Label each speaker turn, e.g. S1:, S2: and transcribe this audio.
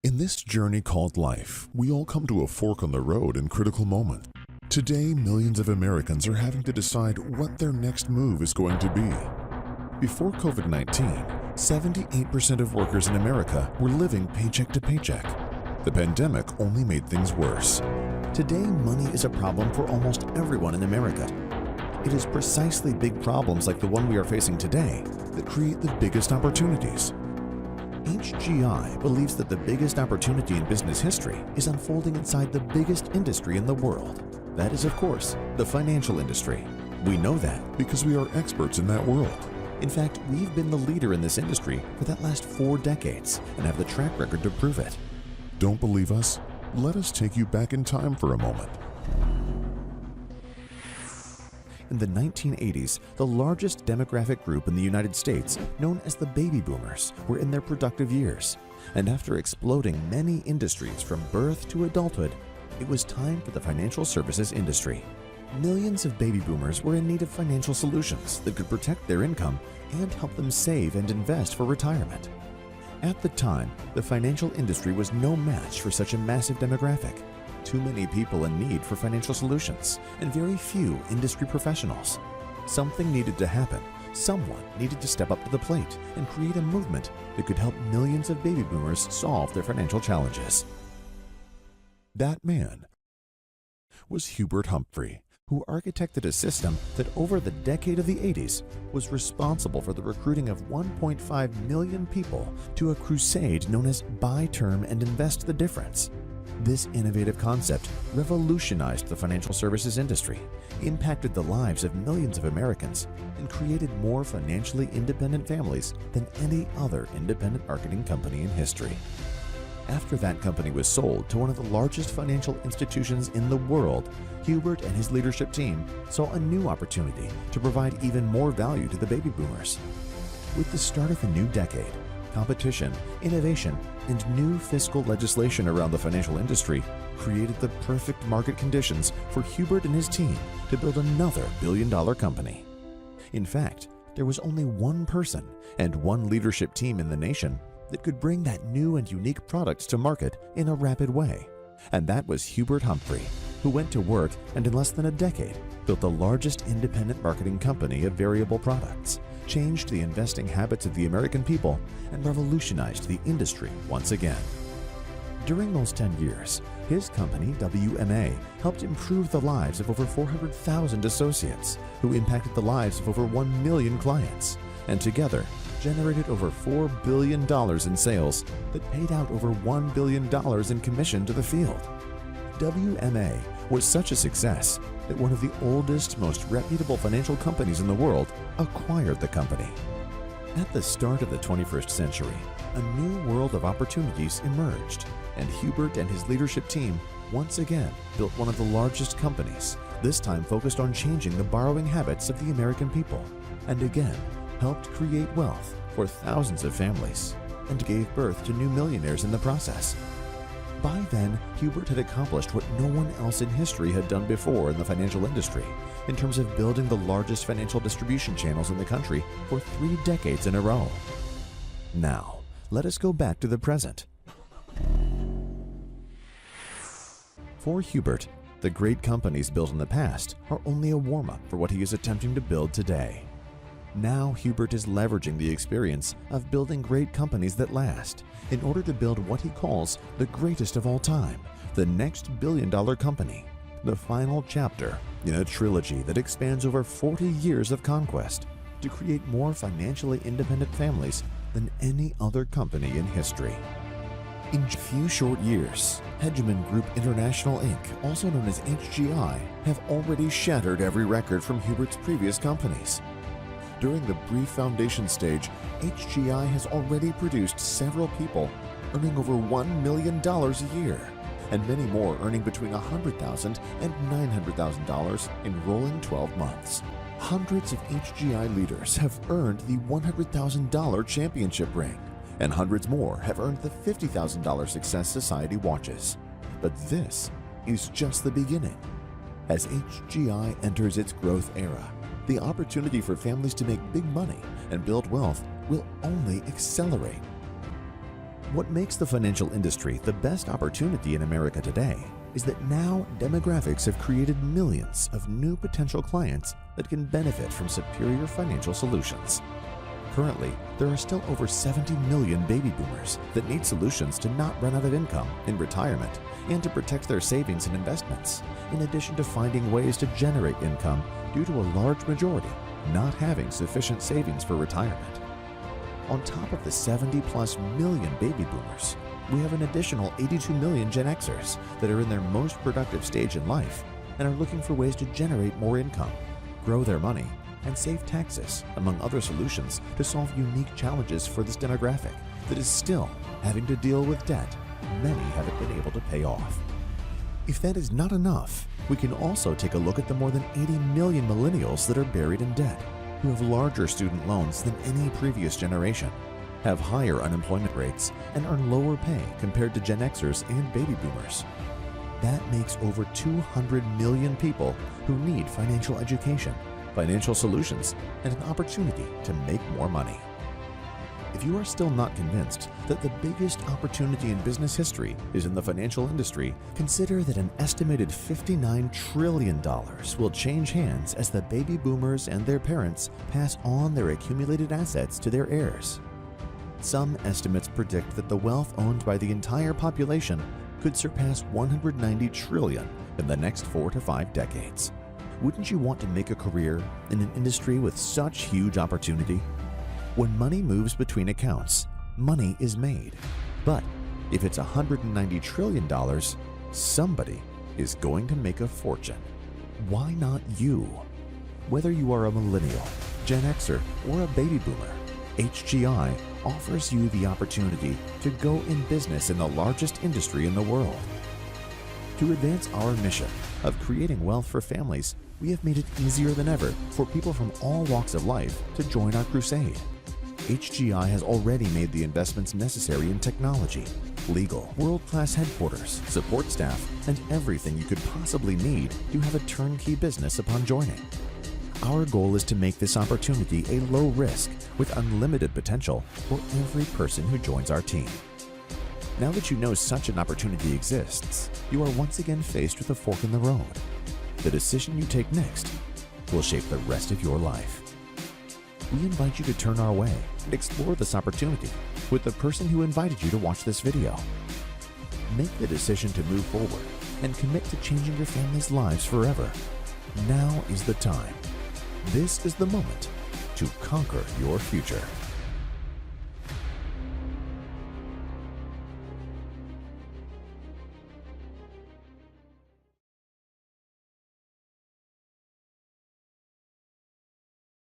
S1: In this journey called life, we all come to a fork on the road in critical moment. Today, millions of Americans are having to decide what their next move is going to be. Before COVID-19, 78% of workers in America were living paycheck to paycheck. The pandemic only made things worse. Today, money is a problem for almost everyone in America. It is precisely big problems like the one we are facing today that create the biggest opportunities. HGI believes that the biggest opportunity in business history is unfolding inside the biggest industry in the world. That is, of course, the financial industry. We know that because we are experts in that world. In fact, we've been the leader in this industry for that last 4 decades and have the track record to prove it. Don't believe us? Let us take you back in time for a moment. In the 1980s, the largest demographic group in the United States, known as the baby boomers, were in their productive years. And after exploding many industries from birth to adulthood, it was time for the financial services industry. Millions of baby boomers were in need of financial solutions that could protect their income and help them save and invest for retirement. At the time, the financial industry was no match for such a massive demographic. Too many people in need for financial solutions, and very few industry professionals. Something needed to happen. Someone needed to step up to the plate and create a movement that could help millions of baby boomers solve their financial challenges. That man was Hubert Humphrey, who architected a system that over the decade of the 80s was responsible for the recruiting of 1.5 million people to a crusade known as Buy Term and Invest the Difference. This innovative concept revolutionized the financial services industry, impacted the lives of millions of Americans, and created more financially independent families than any other independent marketing company in history. After that company was sold to one of the largest financial institutions in the world, Hubert and his leadership team saw a new opportunity to provide even more value to the baby boomers. With the start of a new decade, competition, innovation, and new fiscal legislation around the financial industry created the perfect market conditions for Hubert and his team to build another billion-dollar company. In fact, there was only one person and one leadership team in the nation that could bring that new and unique product to market in a rapid way, and that was Hubert Humphrey, who went to work and in less than a decade built the largest independent marketing company of variable products, changed the investing habits of the American people, and revolutionized the industry once again. During those 10 years, his company, WMA, helped improve the lives of over 400,000 associates who impacted the lives of over 1 million clients, and together generated over $4 billion in sales that paid out over $1 billion in commission to the field. WMA was such a success that one of the oldest, most reputable financial companies in the world acquired the company. At the start of the 21st century, a new world of opportunities emerged, and Hubert and his leadership team once again built one of the largest companies, this time focused on changing the borrowing habits of the American people, and again helped create wealth for thousands of families, and gave birth to new millionaires in the process. By then, Hubert had accomplished what no one else in history had done before in the financial industry, in terms of building the largest financial distribution channels in the country for 3 decades in a row. Now, let us go back to the present. For Hubert, the great companies built in the past are only a warm-up for what he is attempting to build today. Now Hubert is leveraging the experience of building great companies that last in order to build what he calls the greatest of all time, the next billion-dollar company, the final chapter in a trilogy that expands over 40 years of conquest to create more financially independent families than any other company in history. In a few short years, Hegemon Group International Inc., also known as HGI, have already shattered every record from Hubert's previous companies. During the brief foundation stage, HGI has already produced several people earning over $1 million a year, and many more earning between $100,000 and $900,000 in rolling 12 months. Hundreds of HGI leaders have earned the $100,000 championship ring, and hundreds more have earned the $50,000 Success Society watches. But this is just the beginning. As HGI enters its growth era, the opportunity for families to make big money and build wealth will only accelerate. What makes the financial industry the best opportunity in America today is that now demographics have created millions of new potential clients that can benefit from superior financial solutions. Currently, there are still over 70 million baby boomers that need solutions to not run out of income in retirement and to protect their savings and investments, in addition to finding ways to generate income due to a large majority not having sufficient savings for retirement. On top of the 70+ million baby boomers, we have an additional 82 million Gen Xers that are in their most productive stage in life and are looking for ways to generate more income, grow their money, and save taxes, among other solutions to solve unique challenges for this demographic that is still having to deal with debt many haven't been able to pay off. If that is not enough, we can also take a look at the more than 80 million millennials that are buried in debt, who have larger student loans than any previous generation, have higher unemployment rates, and earn lower pay compared to Gen Xers and baby boomers. That makes over 200 million people who need financial education, financial solutions, and an opportunity to make more money. If you are still not convinced that the biggest opportunity in business history is in the financial industry, consider that an estimated $59 trillion will change hands as the baby boomers and their parents pass on their accumulated assets to their heirs. Some estimates predict that the wealth owned by the entire population could surpass $190 trillion in the next 4 to 5 decades. Wouldn't you want to make a career in an industry with such huge opportunity? When money moves between accounts, money is made. But if it's $190 trillion, somebody is going to make a fortune. Why not you? Whether you are a millennial, Gen Xer, or a baby boomer, HGI offers you the opportunity to go in business in the largest industry in the world. To advance our mission of creating wealth for families, we have made it easier than ever for people from all walks of life to join our crusade. HGI has already made the investments necessary in technology, legal, world-class headquarters, support staff, and everything you could possibly need to have a turnkey business upon joining. Our goal is to make this opportunity a low risk with unlimited potential for every person who joins our team. Now that you know such an opportunity exists, you are once again faced with a fork in the road. The decision you take next will shape the rest of your life. We invite you to turn our way and explore this opportunity with the person who invited you to watch this video. Make the decision to move forward and commit to changing your family's lives forever. Now is the time. This is the moment to conquer your future.